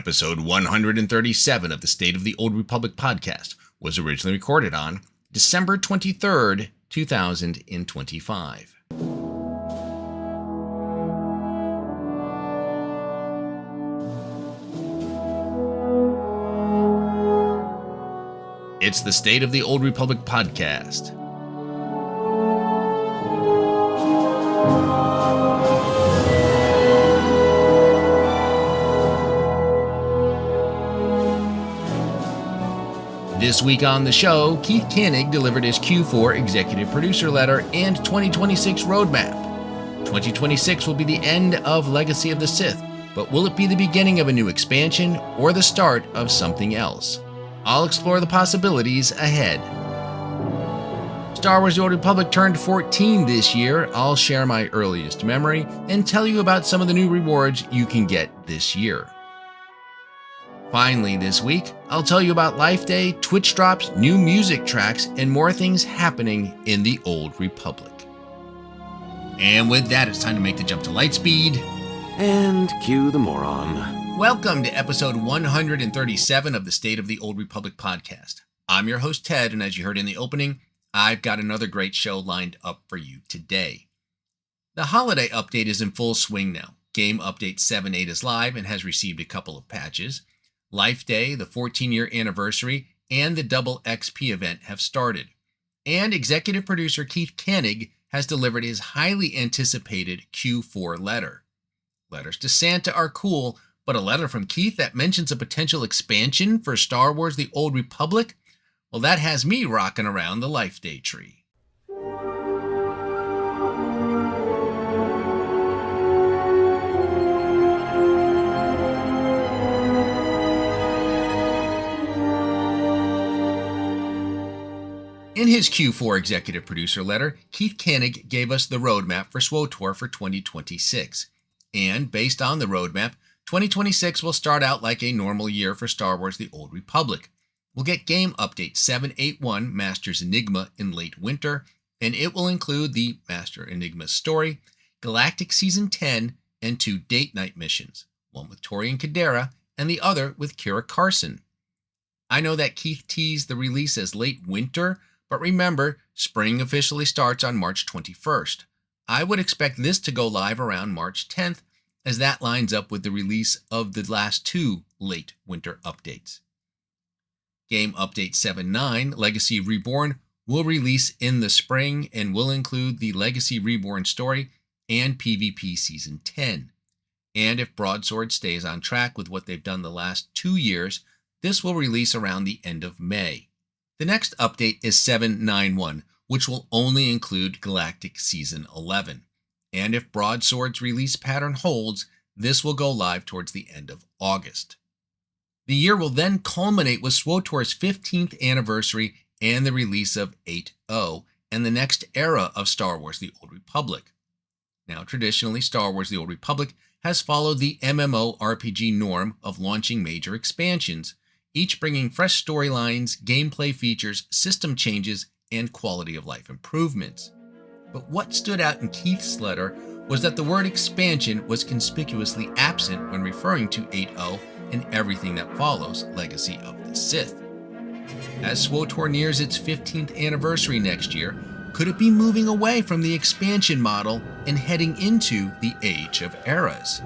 Episode 137 of the State of the Old Republic podcast was originally recorded on December 23rd, 2025. It's the State of the Old Republic podcast. This week on the show, Keith Kanneg delivered his Q4 executive producer letter and 2026 roadmap. 2026 will be the end of Legacy of the Sith, but will it be the beginning of a new expansion or the start of something else? I'll explore the possibilities ahead. Star Wars The Old Republic turned 14 this year. I'll share my earliest memory and tell you about some of the new rewards you can get this year. Finally, this week, I'll tell you about Life Day, Twitch drops, new music tracks, and more things happening in the Old Republic. And with that, it's time to make the jump to Lightspeed. And cue the moron. Welcome to episode 137 of the State of the Old Republic podcast. I'm your host, Ted, and as you heard in the opening, I've got another great show lined up for you today. The holiday update is in full swing now. Game Update 7.8 is live and has received a couple of patches. Life Day, the 14-year anniversary, and the Double XP event have started. And executive producer Keith Kanneg has delivered his highly anticipated Q4 letter. Letters to Santa are cool, but a letter from Keith that mentions a potential expansion for Star Wars The Old Republic? Well, that has me rocking around the Life Day tree. In his Q4 executive producer letter, Keith Kanneg gave us the roadmap for SWTOR for 2026. And based on the roadmap, 2026 will start out like a normal year for Star Wars The Old Republic. We'll get Game Update 7.8.1 Master's Enigma in late winter, and it will include the Master Enigma story, Galactic Season 10, and 2 date night missions, one with Torian Kadera and the other with Kira Carson. I know that Keith teased the release as late winter, but remember, spring officially starts on March 21st. I would expect this to go live around March 10th, as that lines up with the release of the last 2 late winter updates. Game Update 7.9, Legacy Reborn, will release in the spring and will include the Legacy Reborn story and PvP Season 10. And if Broadsword stays on track with what they've done the last 2 years, this will release around the end of May. The next update is 7.9.1, which will only include Galactic Season 11. And if Broadsword's release pattern holds, this will go live towards the end of August. The year will then culminate with SWTOR's 15th anniversary and the release of 8.0 and the next era of Star Wars The Old Republic. Now, traditionally, Star Wars The Old Republic has followed the MMORPG norm of launching major expansions, each bringing fresh storylines, gameplay features, system changes, and quality of life improvements. But what stood out in Keith's letter was that the word expansion was conspicuously absent when referring to 8.0 and everything that follows Legacy of the Sith. As SWTOR nears its 15th anniversary next year, could it be moving away from the expansion model and heading into the Age of Eras?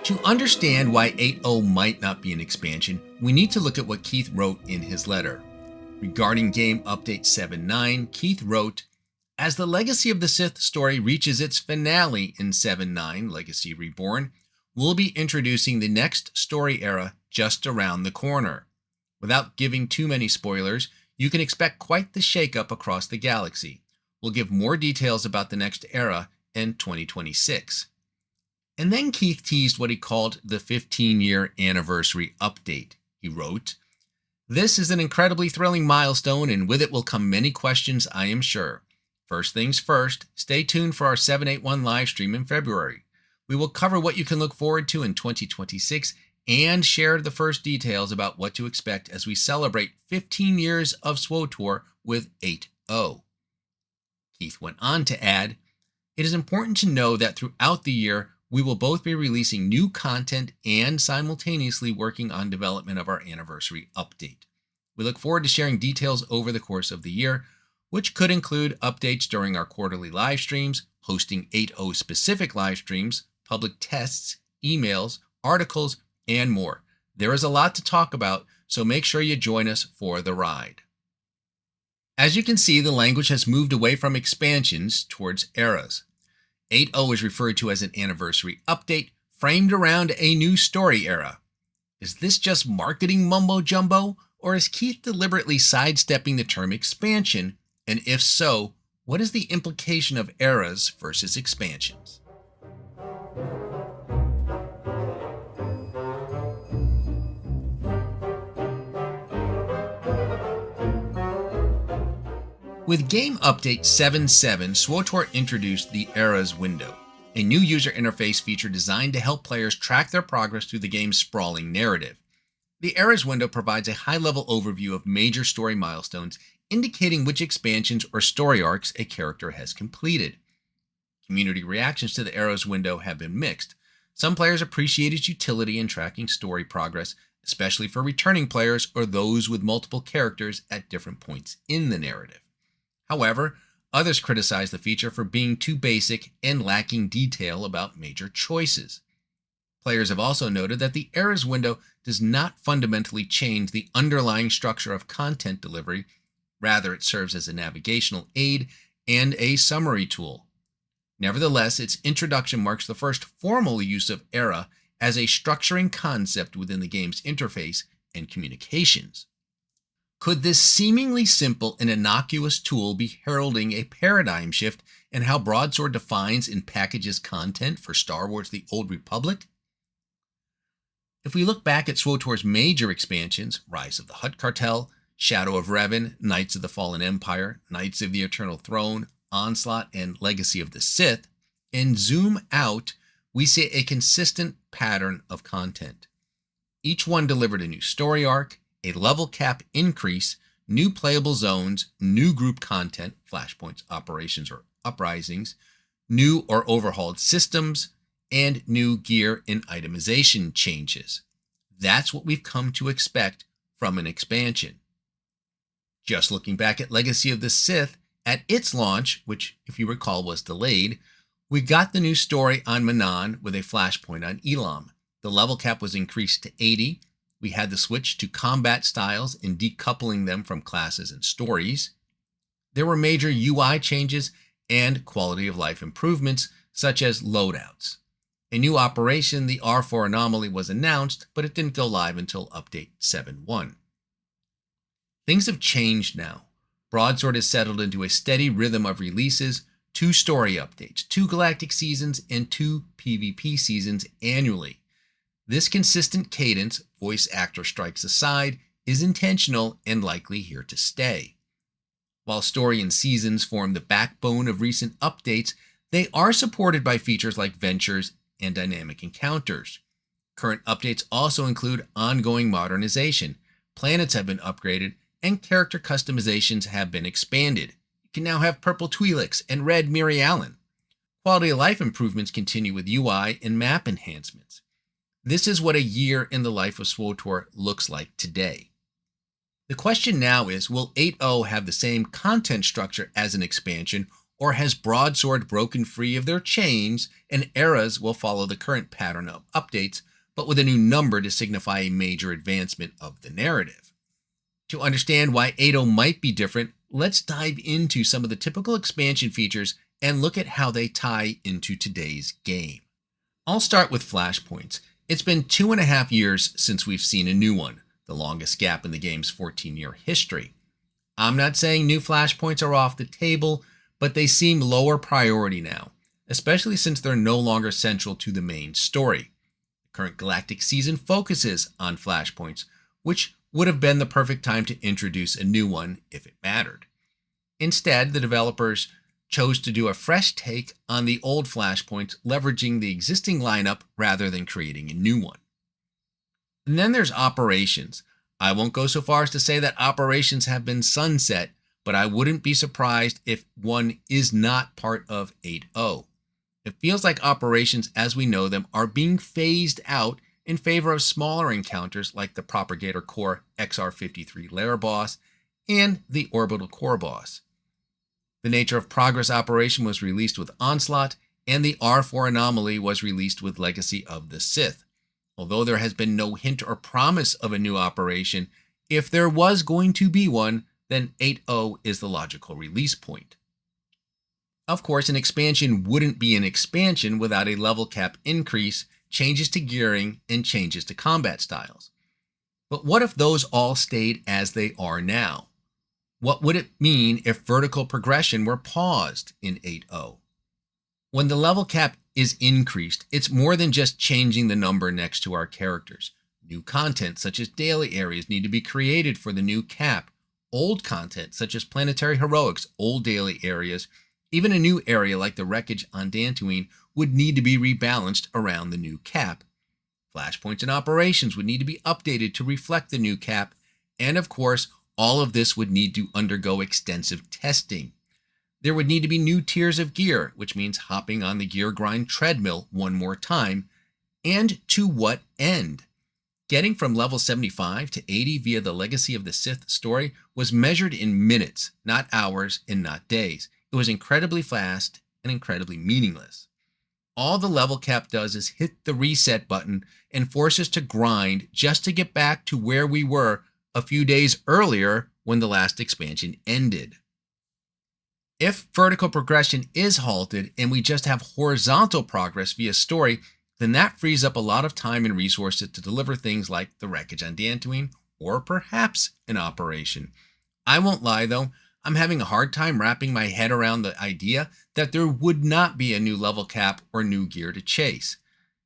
To understand why 8.0 might not be an expansion, we need to look at what Keith wrote in his letter. Regarding Game Update 7.9, Keith wrote, "As the Legacy of the Sith story reaches its finale in 7.9, Legacy Reborn, we'll be introducing the next story era just around the corner. Without giving too many spoilers, you can expect quite the shakeup across the galaxy. We'll give more details about the next era in 2026. And then Keith teased what he called the 15-year anniversary update. He wrote, "This is an incredibly thrilling milestone, and with it will come many questions, I am sure. First things first, stay tuned for our 7.8.1 live stream in February. We will cover what you can look forward to in 2026 and share the first details about what to expect as we celebrate 15 years of SWTOR with 8.0. Keith went on to add, "It is important to know that throughout the year, we will both be releasing new content and simultaneously working on development of our anniversary update. We look forward to sharing details over the course of the year, which could include updates during our quarterly live streams, hosting 8.0 specific live streams, public tests, emails, articles, and more. There is a lot to talk about, so make sure you join us for the ride." As you can see, the language has moved away from expansions towards eras. 8.0 is referred to as an anniversary update framed around a new story era. Is this just marketing mumbo-jumbo, or is Keith deliberately sidestepping the term expansion? And if so, what is the implication of eras versus expansions? With Game Update 7.7, SWTOR introduced the Eras window, a new user interface feature designed to help players track their progress through the game's sprawling narrative. The Eras window provides a high-level overview of major story milestones, indicating which expansions or story arcs a character has completed. Community reactions to the Eras window have been mixed. Some players appreciate its utility in tracking story progress, especially for returning players or those with multiple characters at different points in the narrative. However, others criticize the feature for being too basic and lacking detail about major choices. Players have also noted that the Eras window does not fundamentally change the underlying structure of content delivery. Rather, it serves as a navigational aid and a summary tool. Nevertheless, its introduction marks the first formal use of era as a structuring concept within the game's interface and communications. Could this seemingly simple and innocuous tool be heralding a paradigm shift in how Broadsword defines and packages content for Star Wars: The Old Republic? If we look back at SWTOR's major expansions, Rise of the Hutt Cartel, Shadow of Revan, Knights of the Fallen Empire, Knights of the Eternal Throne, Onslaught, and Legacy of the Sith, and zoom out, we see a consistent pattern of content. Each one delivered a new story arc, a level cap increase, new playable zones, new group content, flashpoints, operations, or uprisings, new or overhauled systems, and new gear and itemization changes. That's what we've come to expect from an expansion. Just looking back at Legacy of the Sith, at its launch, which if you recall was delayed, we got the new story on Manan with a flashpoint on Elam. The level cap was increased to 80. We had the switch to combat styles and decoupling them from classes and stories. There were major UI changes and quality of life improvements, such as loadouts. A new operation, the R4 Anomaly, was announced, but it didn't go live until Update 7.1. Things have changed now. Broadsword has settled into a steady rhythm of releases, 2 story updates, 2 galactic seasons, and 2 PvP seasons annually. This consistent cadence, voice actor strikes aside, is intentional and likely here to stay. While story and seasons form the backbone of recent updates, they are supported by features like ventures and dynamic encounters. Current updates also include ongoing modernization. Planets have been upgraded, and character customizations have been expanded. You can now have purple Twi'leks and red Miri Allen. Quality of life improvements continue with UI and map enhancements. This is what a year in the life of SWTOR looks like today. The question now is, will 8.0 have the same content structure as an expansion, or has Broadsword broken free of their chains and eras will follow the current pattern of updates, but with a new number to signify a major advancement of the narrative? To understand why 8.0 might be different, let's dive into some of the typical expansion features and look at how they tie into today's game. I'll start with flashpoints. It's been 2.5 years since we've seen a new one, the longest gap in the game's 14-year history. I'm not saying new flashpoints are off the table, but they seem lower priority now, especially since they're no longer central to the main story. The current Galactic season focuses on flashpoints, which would have been the perfect time to introduce a new one if it mattered. Instead, the developers chose to do a fresh take on the old flashpoints, leveraging the existing lineup rather than creating a new one. And then there's operations. I won't go so far as to say that operations have been sunset, but I wouldn't be surprised if one is not part of 8.0. It feels like operations as we know them are being phased out in favor of smaller encounters like the Propagator Core XR53 lair boss and the Orbital Core boss. The Nature of Progress operation was released with Onslaught, and the R4 Anomaly was released with Legacy of the Sith. Although there has been no hint or promise of a new operation, if there was going to be one, then 8.0 is the logical release point. Of course, an expansion wouldn't be an expansion without a level cap increase, changes to gearing, and changes to combat styles. But what if those all stayed as they are now? What would it mean if vertical progression were paused in 8.0? When the level cap is increased, it's more than just changing the number next to our characters. New content such as daily areas need to be created for the new cap. Old content such as Planetary Heroics, old daily areas, even a new area like the Wreckage on Dantooine would need to be rebalanced around the new cap. Flashpoints and operations would need to be updated to reflect the new cap, and of course, all of this would need to undergo extensive testing. There would need to be new tiers of gear, which means hopping on the gear grind treadmill one more time. And to what end? Getting from level 75 to 80 via the Legacy of the Sith story was measured in minutes, not hours and not days. It was incredibly fast and incredibly meaningless. All the level cap does is hit the reset button and force us to grind just to get back to where we were a few days earlier when the last expansion ended. If vertical progression is halted and we just have horizontal progress via story, then that frees up a lot of time and resources to deliver things like the Wreckage on Dantooine or perhaps an operation. I won't lie though, I'm having a hard time wrapping my head around the idea that there would not be a new level cap or new gear to chase.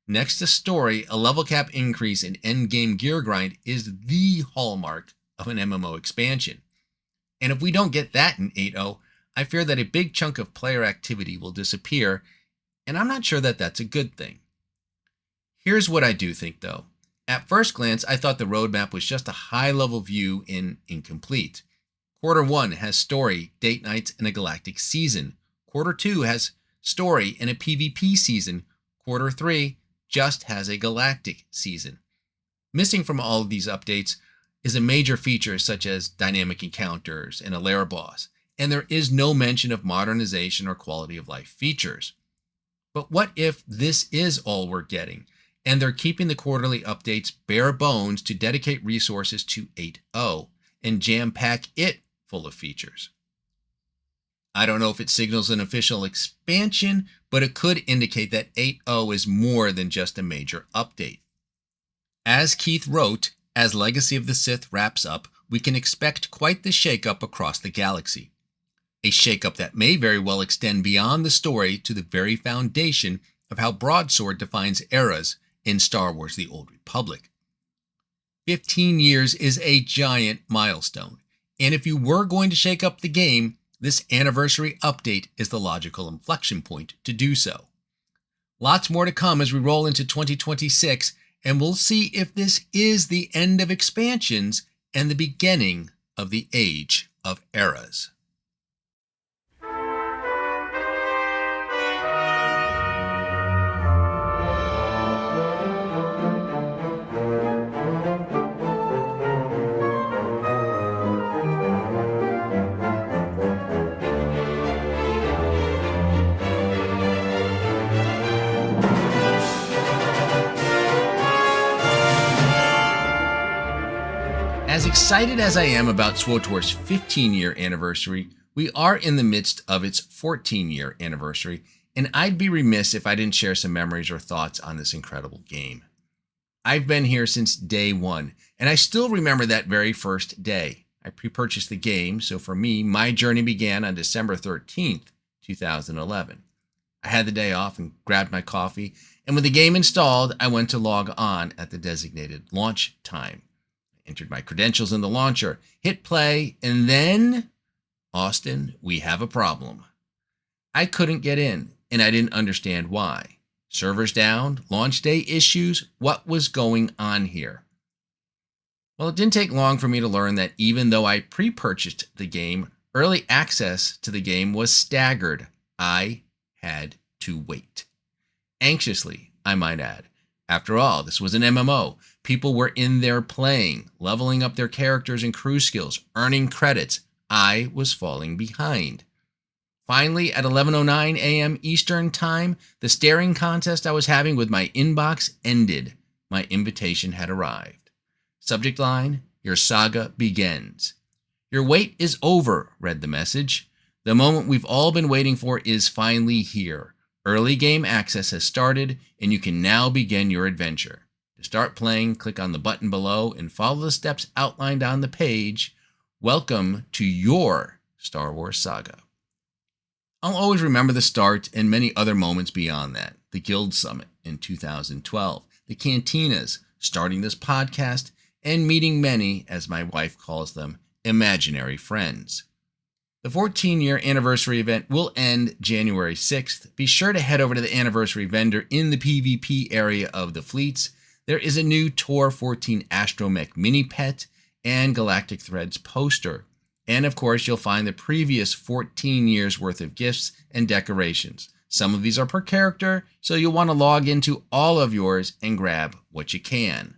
Next to story, a level cap increase in endgame gear grind is the hallmark of an MMO expansion. And if we don't get that in 8.0, I fear that a big chunk of player activity will disappear, and I'm not sure that that's a good thing. Here's what I do think though. At first glance, I thought the roadmap was just a high-level view in incomplete. Quarter 1 has story, date nights, and a galactic season. Quarter 2 has story and a PvP season. Quarter 3 just has a galactic season. Missing from all of these updates is a major feature such as dynamic encounters and a lair boss, and there is no mention of modernization or quality of life features. But what if this is all we're getting, and they're keeping the quarterly updates bare bones to dedicate resources to 8.0 and jam-pack it full of features? I don't know if it signals an official expansion, but it could indicate that 8.0 is more than just a major update. As Keith wrote, as Legacy of the Sith wraps up, we can expect quite the shakeup across the galaxy. A shakeup that may very well extend beyond the story to the very foundation of how Broadsword defines eras in Star Wars: The Old Republic. 15 years is a giant milestone, and if you were going to shake up the game, this anniversary update is the logical inflection point to do so. Lots more to come as we roll into 2026, and we'll see if this is the end of expansions and the beginning of the Age of Eras. As excited as I am about SWTOR's 15-year anniversary, we are in the midst of its 14-year anniversary, and I'd be remiss if I didn't share some memories or thoughts on this incredible game. I've been here since day one, and I still remember that very first day. I pre-purchased the game, so for me, my journey began on December 13th, 2011. I had the day off and grabbed my coffee, and with the game installed, I went to log on at the designated launch time. Entered my credentials in the launcher, hit play, and then, Austin, we have a problem. I couldn't get in, and I didn't understand why. Servers down, launch day issues, what was going on here? Well, it didn't take long for me to learn that even though I pre-purchased the game, Early access to the game was staggered. I had to wait. Anxiously, I might add. After all, this was an MMO. People were in there playing, leveling up their characters and crew skills, earning credits. I was falling behind. Finally, at 11:09 a.m. Eastern Time, the staring contest I was having with my inbox ended. My invitation had arrived. Subject line, your saga begins. Your wait is over, read the message. The moment we've all been waiting for is finally here. Early game access has started, and you can now begin your adventure. To start playing, click on the button below and follow the steps outlined on the page. Welcome to your Star Wars saga. I'll always remember the start and many other moments beyond that. The Guild Summit in 2012, the cantinas, starting this podcast, and meeting many, as my wife calls them, imaginary friends. The 14-year anniversary event will end January 6th. Be sure to head over to the anniversary vendor in the PvP area of the fleets. There is a new Tor 14 Astromech mini pet and Galactic Threads poster. And of course, you'll find the previous 14 years worth of gifts and decorations. Some of these are per character, so you'll want to log into all of yours and grab what you can.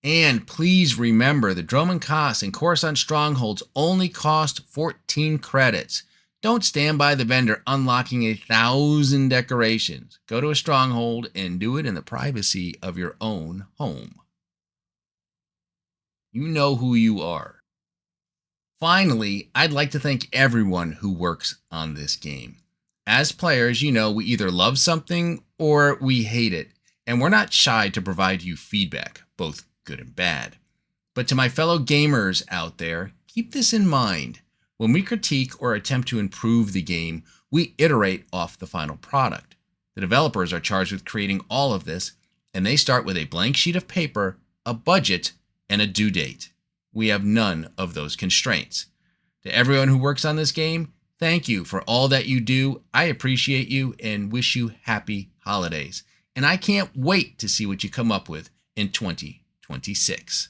And please remember, the Dromund Kaas and Coruscant Strongholds only cost 14 credits. Don't stand by the vendor unlocking 1,000 decorations. Go to a stronghold and do it in the privacy of your own home. You know who you are. Finally, I'd like to thank everyone who works on this game. As players, you know we either love something or we hate it, and we're not shy to provide you feedback, both good and bad. But to my fellow gamers out there, keep this in mind. When we critique or attempt to improve the game, we iterate off the final product. The developers are charged with creating all of this, and they start with a blank sheet of paper, a budget, and a due date. We have none of those constraints. To everyone who works on this game, thank you for all that you do. I appreciate you and wish you happy holidays. And I can't wait to see what you come up with in 2026.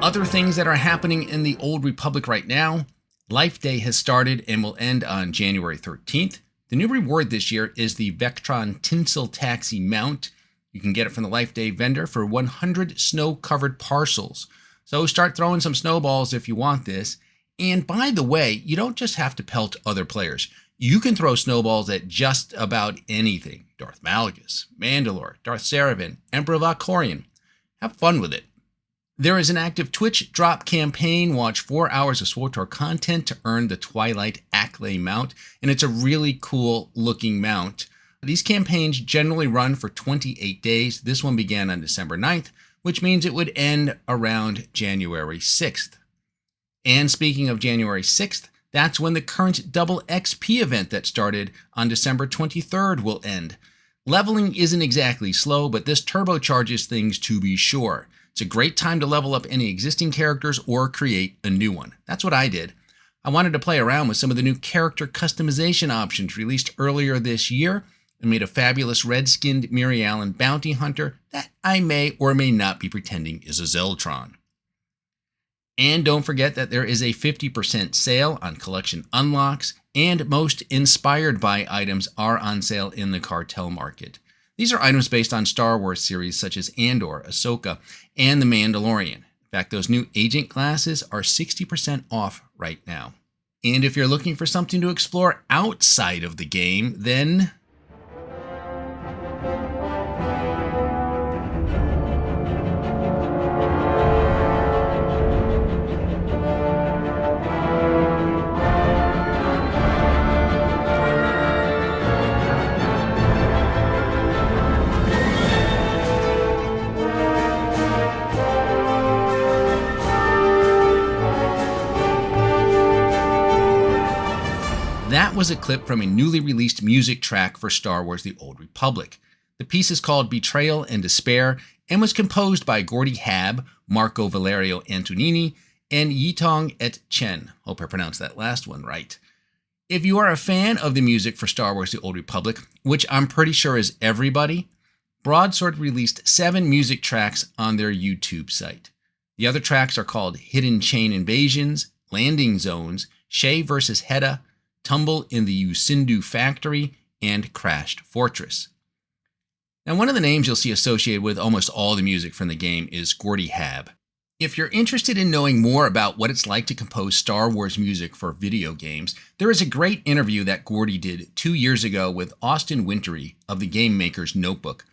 Other things that are happening in the Old Republic right now, Life Day has started and will end on January 13th. The new reward this year is the Vectron Tinsel Taxi mount. You can get it from the Life Day vendor for 100 snow-covered parcels. So start throwing some snowballs if you want this. And by the way, you don't just have to pelt other players. You can throw snowballs at just about anything. Darth Malgus, Mandalore, Darth Saravan, Emperor Valkorion. Have fun with it. There is an active Twitch drop campaign. Watch 4 hours of SWTOR content to earn the Twilight Acklay mount, and it's a really cool looking mount. These campaigns generally run for 28 days. This one began on December 9th, which means it would end around January 6th. And speaking of January 6th, that's when the current double XP event that started on December 23rd will end. Leveling isn't exactly slow, but this turbocharges things to be sure. It's a great time to level up any existing characters or create a new one. That's what I did. I wanted to play around with some of the new character customization options released earlier this year and made a fabulous red-skinned Miri Allen bounty hunter that I may or may not be pretending is a Zeltron. And don't forget that there is a 50% sale on collection unlocks, and most inspired by items are on sale in the cartel market. These are items based on Star Wars series such as Andor, Ahsoka, and The Mandalorian. In fact, those new agent classes are 60% off right now. And if you're looking for something to explore outside of the game, then was a clip from a newly released music track for Star Wars The Old Republic. The piece is called Betrayal and Despair and was composed by Gordy Hab, Marco Valerio Antonini, and Yitong Et Chen. Hope I pronounced that last one right. If you are a fan of the music for Star Wars The Old Republic, which I'm pretty sure is everybody, Broadsword released 7 music tracks on their YouTube site. The other tracks are called Hidden Chain Invasions, Landing Zones, Shay vs. Hedda, Tumble in the Yusindu Factory, and Crashed Fortress. Now, one of the names you'll see associated with almost all the music from the game is Gordy Hab. If you're interested in knowing more about what it's like to compose Star Wars music for video games, there is a great interview that Gordy did 2 years ago with Austin Wintory of the Game Maker's Notebook.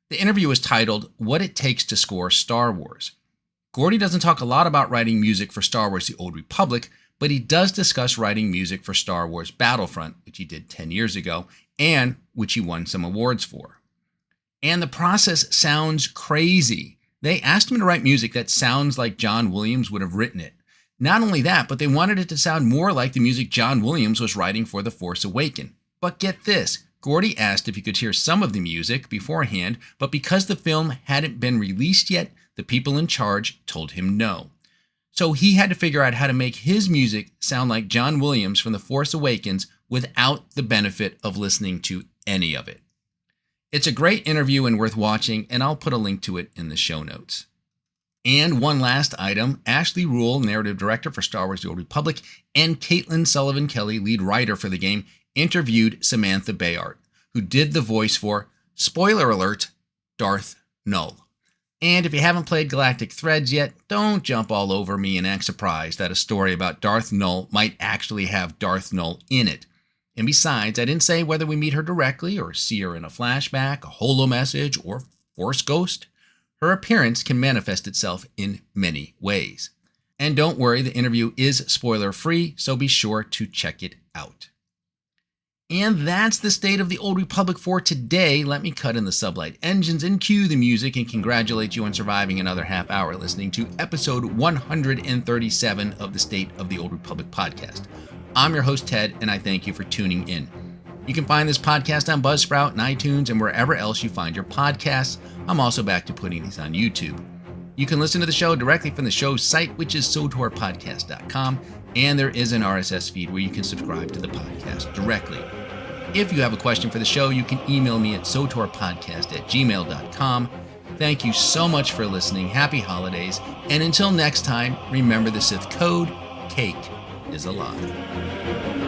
The interview is titled, What It Takes to Score Star Wars. Gordy doesn't talk a lot about writing music for Star Wars The Old Republic, but he does discuss writing music for Star Wars Battlefront, which he did 10 years ago, and which he won some awards for. And the process sounds crazy. They asked him to write music that sounds like John Williams would have written it. Not only that, but they wanted it to sound more like the music John Williams was writing for The Force Awakens. But get this, Gordy asked if he could hear some of the music beforehand, but because the film hadn't been released yet, the people in charge told him no. So he had to figure out how to make his music sound like John Williams from The Force Awakens without the benefit of listening to any of it. It's a great interview and worth watching, and I'll put a link to it in the show notes. And one last item, Ashley Rule, narrative director for Star Wars The Old Republic, and Caitlin Sullivan Kelly, lead writer for the game, interviewed Samantha Bayard, who did the voice for, spoiler alert, Darth Null. And if you haven't played Galactic Threads yet, don't jump all over me and act surprised that a story about Darth Null might actually have Darth Null in it. And besides, I didn't say whether we meet her directly or see her in a flashback, a holo message, or Force Ghost. Her appearance can manifest itself in many ways. And don't worry, the interview is spoiler-free, so be sure to check it out. And that's the state of the Old Republic for today. Let me cut in the sublight engines and cue the music and congratulate you on surviving another half hour listening to episode 137 of the State of the Old Republic podcast. I'm your host, Ted, and I thank you for tuning in. You can find this podcast on Buzzsprout and iTunes and wherever else you find your podcasts. I'm also back to putting these on YouTube. You can listen to the show directly from the show's site, which is sotorpodcast.com, and there is an RSS feed where you can subscribe to the podcast directly. If you have a question for the show, you can email me at sotorpodcast@gmail.com. Thank you so much for listening. Happy holidays. And until next time, remember the Sith code, cake is alive.